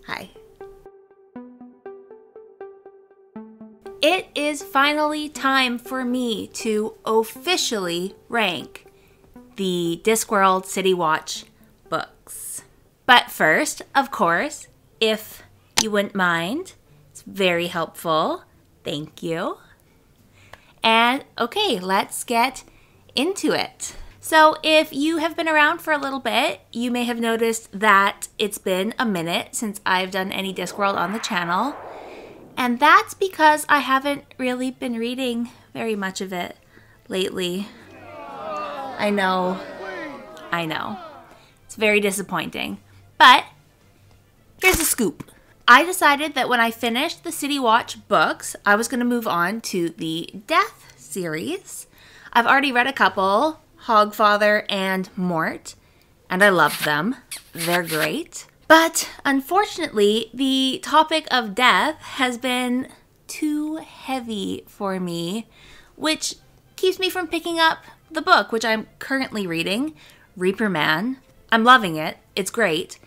Hi. It is finally time for me to officially rank the Discworld City Watch books. But first, of course, if you wouldn't mind, it's very helpful. Thank you. And okay, let's get into it. So if you have been around for a little bit, you may have noticed that it's been a minute since I've done any Discworld on the channel. And that's because I haven't really been reading very much of it lately. I know. It's very disappointing. But here's the scoop. I decided that when I finished the City Watch books, I was going to move on to the Death series. I've already read a couple, Hogfather and Mort, and I love them. They're great. But unfortunately, the topic of death has been too heavy for me, which keeps me from picking up the book, which I'm currently reading, Reaper Man. I'm loving it. It's great.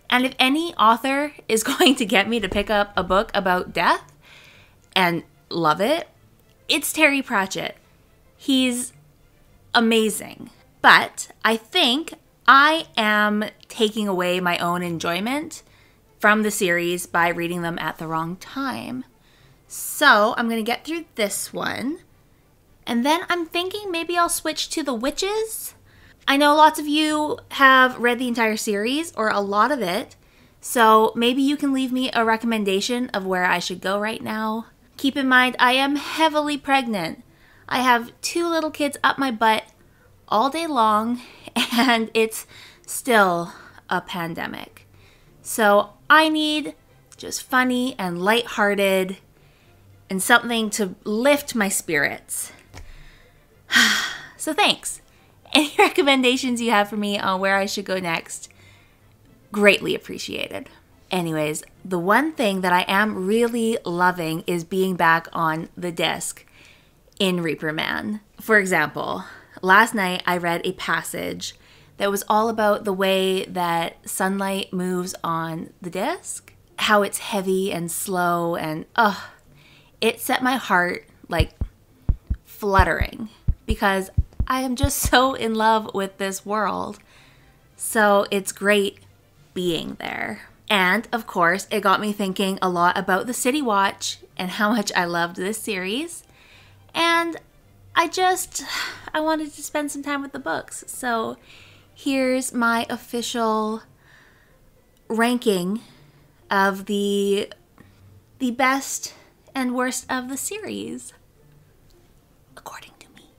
And if any author is going to get me to pick up a book about death and love it, it's Terry Pratchett. He's amazing. But I think I am taking away my own enjoyment from the series by reading them at the wrong time. So I'm going to get through this one. And then I'm thinking maybe I'll switch to the Witches. I know lots of you have read the entire series, or a lot of it. So maybe you can leave me a recommendation of where I should go right now. Keep in mind, I am heavily pregnant. I have 2 little kids up my butt all day long, and it's still a pandemic. So I need just funny and lighthearted and something to lift my spirits. So thanks. Any recommendations you have for me on where I should go next? Greatly appreciated. Anyways, the one thing that I am really loving is being back on the disc in Reaper Man. For example, last night I read a passage that was all about the way that sunlight moves on the disc, how it's heavy and slow, and it set my heart like fluttering because I am just so in love with this world. So it's great being there. And of course, it got me thinking a lot about the City Watch and how much I loved this series. And I wanted to spend some time with the books. So here's my official ranking of the best and worst of the series, according to me.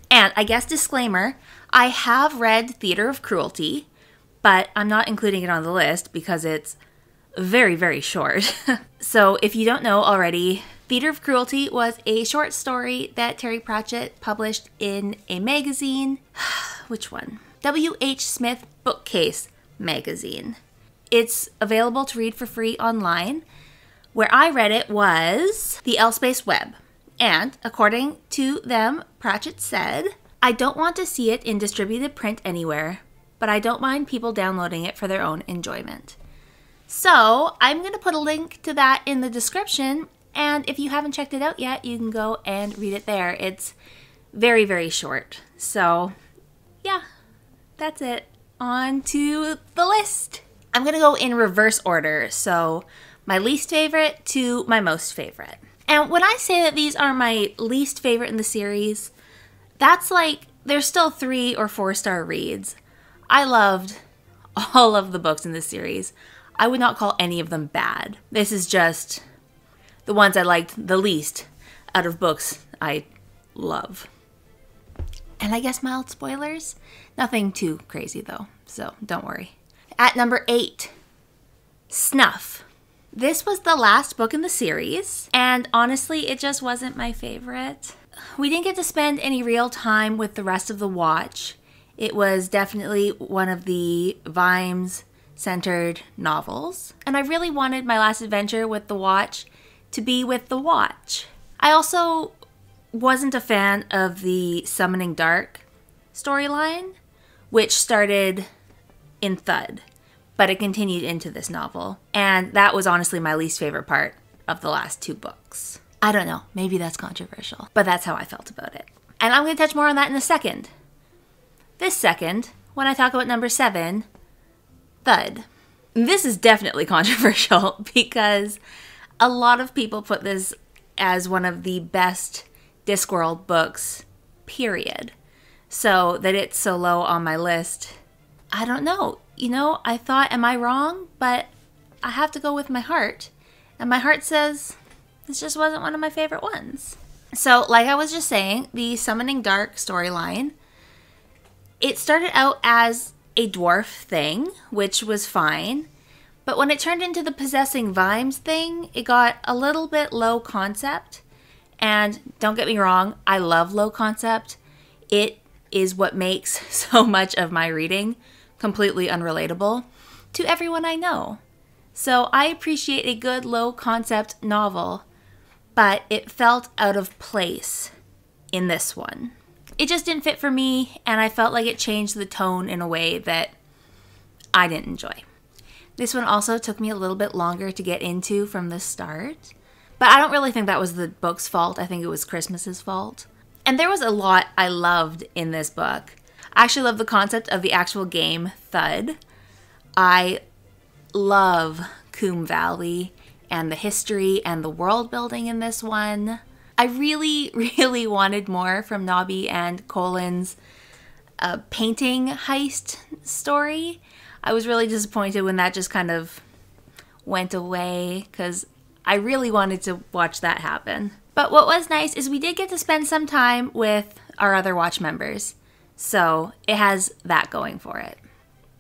And I guess disclaimer, I have read Theater of Cruelty, but I'm not including it on the list because it's very, very short. So if you don't know already, Theater of Cruelty was a short story that Terry Pratchett published in a magazine. Which one? W.H. Smith Bookcase magazine. It's available to read for free online. Where I read it was the L-Space Web. And according to them, Pratchett said, "I don't want to see it in distributed print anywhere, but I don't mind people downloading it for their own enjoyment." So I'm going to put a link to that in the description, and if you haven't checked it out yet, you can go and read it there. It's very, very short. So yeah, that's it. On to the list. I'm going to go in reverse order, so my least favorite to my most favorite. And when I say that these are my least favorite in the series, that's like, there's still 3 or 4 star reads. I loved all of the books in this series. I would not call any of them bad. This is just the ones I liked the least out of books I love. And I guess mild spoilers? Nothing too crazy though, so don't worry. At number 8, Snuff. This was the last book in the series, and honestly, it just wasn't my favorite. We didn't get to spend any real time with the rest of the watch. It was definitely one of the Vimes-centered novels, and I really wanted my last adventure with the watch to be with the watch. I also wasn't a fan of the Summoning Dark storyline, which started in Thud. but it continued into this novel. And that was honestly my least favorite part of the last 2 books. I don't know, maybe that's controversial, but that's how I felt about it. And I'm going to touch more on that in a second. This second, when I talk about number 7, Thud. This is definitely controversial because a lot of people put this as one of the best Discworld books, period. So that it's so low on my list, I don't know. You know, I thought, am I wrong? But I have to go with my heart. And my heart says this just wasn't one of my favorite ones. So, like I was just saying, the Summoning Dark storyline, it started out as a dwarf thing, which was fine. But when it turned into the possessing Vimes thing, it got a little bit low concept. And don't get me wrong, I love low concept. It is what makes so much of my reading completely unrelatable to everyone I know. So I appreciate a good low concept novel, but it felt out of place in this one. It just didn't fit for me, and I felt like it changed the tone in a way that I didn't enjoy. This one also took me a little bit longer to get into from the start, but I don't really think that was the book's fault. I think it was Christmas's fault. And there was a lot I loved in this book. I actually love the concept of the actual game, Thud. I love Coombe Valley and the history and the world building in this one. I really, really wanted more from Nobby and Colin's painting heist story. I was really disappointed when that just kind of went away because I really wanted to watch that happen. But what was nice is we did get to spend some time with our other Watch members. So it has that going for it.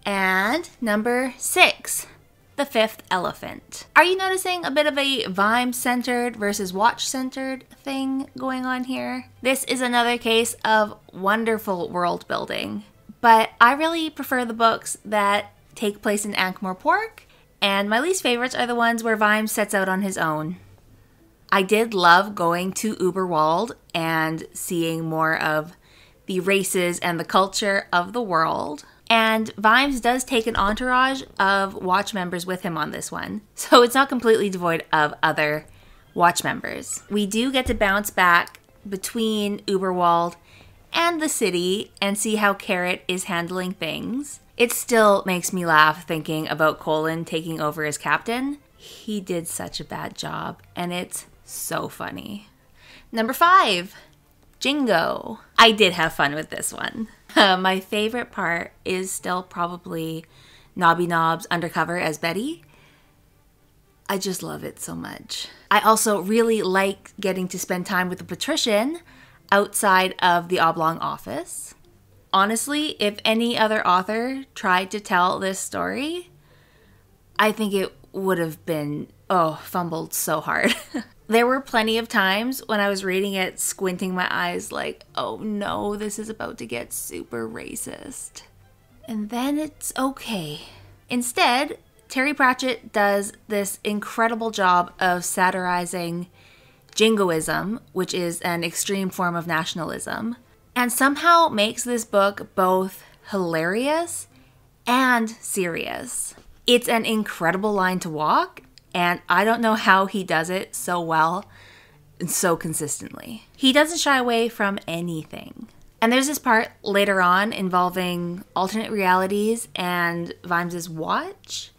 And number 6, The Fifth Elephant. Are you noticing a bit of a Vimes-centered versus Watch-centered thing going on here? This is another case of wonderful world building. But I really prefer the books that take place in Ankh-Morpork. And my least favorites are the ones where Vimes sets out on his own. I did love going to Uberwald and seeing more of the races and the culture of the world. And Vimes does take an entourage of Watch members with him on this one. So it's not completely devoid of other Watch members. We do get to bounce back between Uberwald and the city and see how Carrot is handling things. It still makes me laugh thinking about Colin taking over as captain. He did such a bad job, and it's so funny. Number 5, Jingo. I did have fun with this one. My favorite part is still probably Nobby Nobb's undercover as Betty. I just love it so much. I also really like getting to spend time with the patrician outside of the Oblong office. Honestly, if any other author tried to tell this story, I think it would have been, fumbled so hard. There were plenty of times when I was reading it squinting my eyes like, oh no, this is about to get super racist. And then it's okay. Instead, Terry Pratchett does this incredible job of satirizing jingoism, which is an extreme form of nationalism, and somehow makes this book both hilarious and serious. It's an incredible line to walk, and I don't know how he does it so well and so consistently. He doesn't shy away from anything. And there's this part later on involving alternate realities and Vimes' watch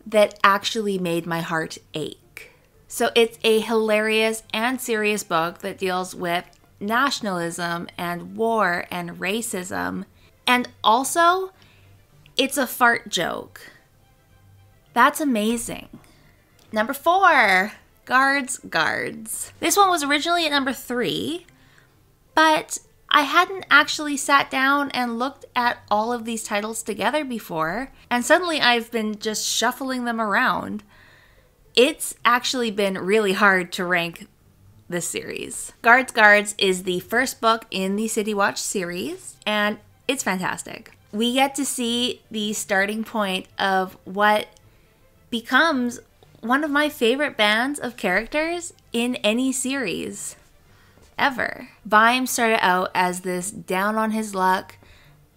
that actually made my heart ache. So it's a hilarious and serious book that deals with nationalism and war and racism. And also, it's a fart joke. That's amazing. Number 4, Guards. This one was originally at number 3, but I hadn't actually sat down and looked at all of these titles together before, and suddenly I've been just shuffling them around. It's actually been really hard to rank this series. Guards is the first book in the City Watch series, and it's fantastic. We get to see the starting point of what becomes one of my favorite bands of characters in any series ever. Vimes started out as this down on his luck,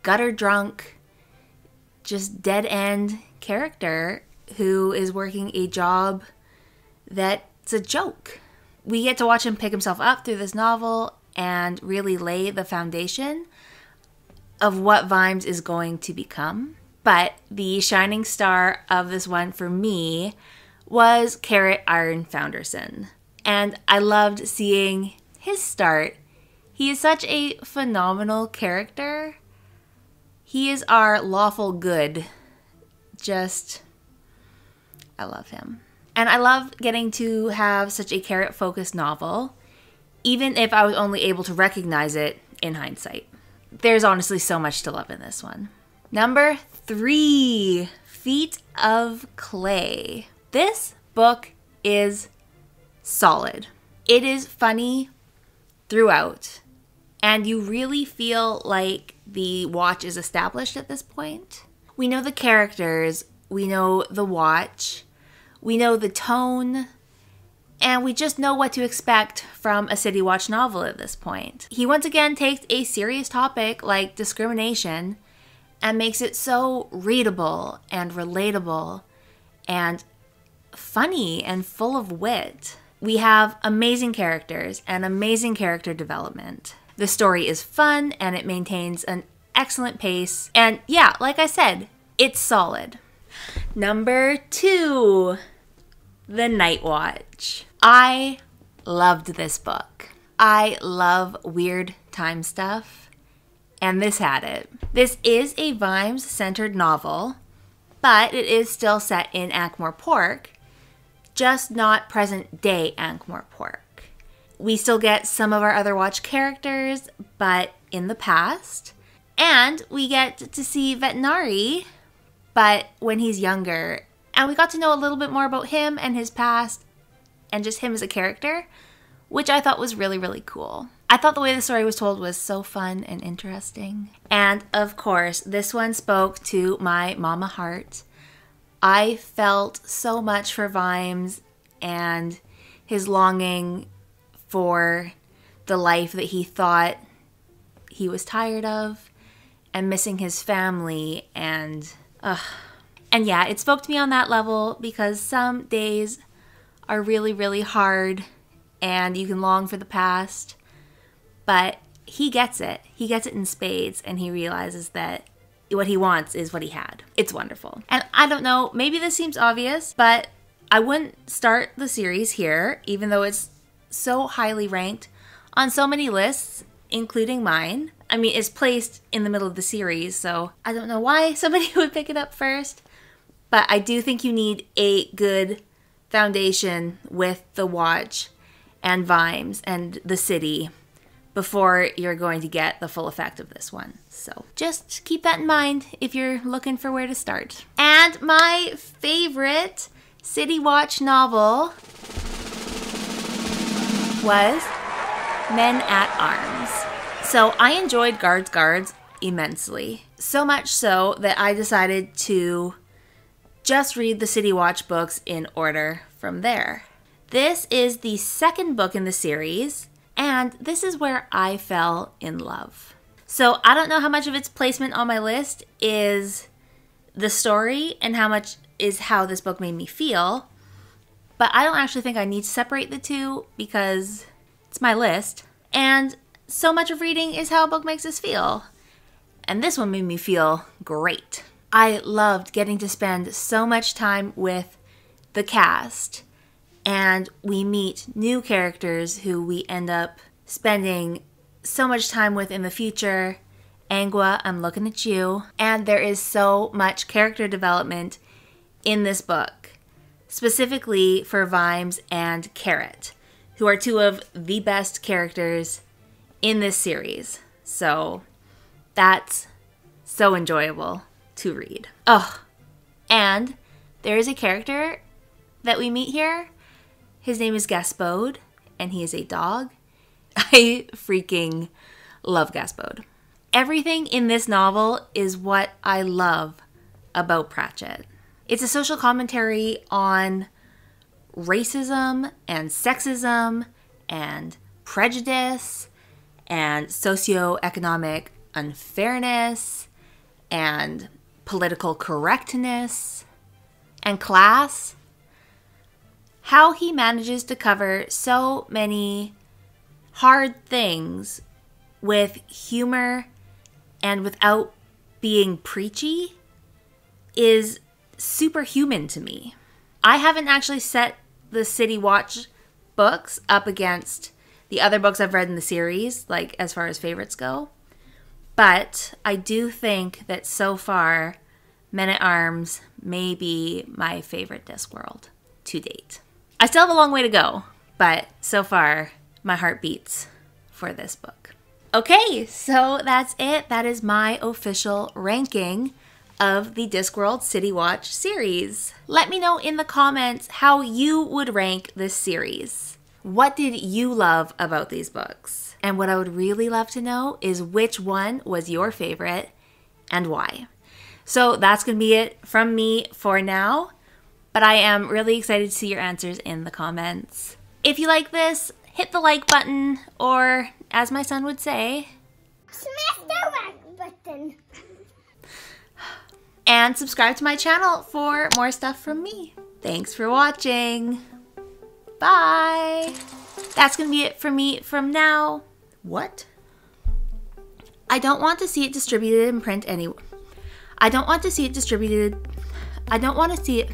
gutter drunk, just dead end character who is working a job that's a joke. We get to watch him pick himself up through this novel and really lay the foundation of what Vimes is going to become. But the shining star of this one for me was Carrot Iron Founderson. And I loved seeing his start. He is such a phenomenal character. He is our lawful good. I love him. And I love getting to have such a carrot-focused novel, even if I was only able to recognize it in hindsight. There's honestly so much to love in this one. Number 3, Feet of Clay. This book is solid. It is funny throughout, and you really feel like the watch is established at this point. We know the characters, we know the watch, we know the tone, and we just know what to expect from a City Watch novel at this point. He once again takes a serious topic like discrimination and makes it so readable and relatable and funny and full of wit. We have amazing characters and amazing character development. The story is fun and it maintains an excellent pace. And yeah, like I said, it's solid. Number 2, The Night Watch. I loved this book. I love weird time stuff, and this had it. This is a Vimes-centered novel, but it is still set in Ankh-Morpork, just not present-day Ankh-Morpork. We still get some of our other Watch characters, but in the past. And we get to see Vetinari, but when he's younger. And we got to know a little bit more about him and his past and just him as a character, which I thought was really, really cool. I thought the way the story was told was so fun and interesting. And of course, this one spoke to my mama heart. I felt so much for Vimes and his longing for the life that he thought he was tired of and missing his family and yeah, it spoke to me on that level because some days are really, really hard and you can long for the past, but he gets it. He gets it in spades and he realizes that what he wants is what he had. It's wonderful. And I don't know, maybe this seems obvious, but I wouldn't start the series here, even though it's so highly ranked on so many lists, including mine. I mean, it's placed in the middle of the series, so I don't know why somebody would pick it up first. But I do think you need a good foundation with the watch and Vimes and the city before you're going to get the full effect of this one. So just keep that in mind if you're looking for where to start. And my favorite City Watch novel was Men at Arms. So I enjoyed Guards immensely. So much so that I decided to just read the City Watch books in order from there. This is the second book in the series, and this is where I fell in love. So I don't know how much of its placement on my list is the story and how much is how this book made me feel, but I don't actually think I need to separate the two because it's my list. And so much of reading is how a book makes us feel. And this one made me feel great. I loved getting to spend so much time with the cast, and we meet new characters who we end up spending so much time with in the future. Angua, I'm looking at you. And there is so much character development in this book, specifically for Vimes and Carrot, who are two of the best characters in this series. So that's so enjoyable to read. Oh, and there is a character that we meet here. His name is Gaspode, and he is a dog. I freaking love Gaspode. Everything in this novel is what I love about Pratchett. It's a social commentary on racism and sexism and prejudice and socioeconomic unfairness and political correctness. and class. How he manages to cover so many hard things with humor and without being preachy is superhuman to me. I haven't actually set the City Watch books up against the other books I've read in the series, like as far as favorites go. But I do think that so far, Men-at-Arms may be my favorite Discworld to date. I still have a long way to go, but so far, my heart beats for this book. Okay, so that's it. That is my official ranking of the Discworld City Watch series. Let me know in the comments how you would rank this series. What did you love about these books? And what I would really love to know is which one was your favorite and why. So that's going to be it from me for now, but I am really excited to see your answers in the comments. If you like this, hit the like button, or as my son would say, smash the like button. And subscribe to my channel for more stuff from me. Thanks for watching. Bye. That's going to be it for me from now. What? I don't want to see it distributed in print anywhere. I don't want to see it distributed. I don't want to see it.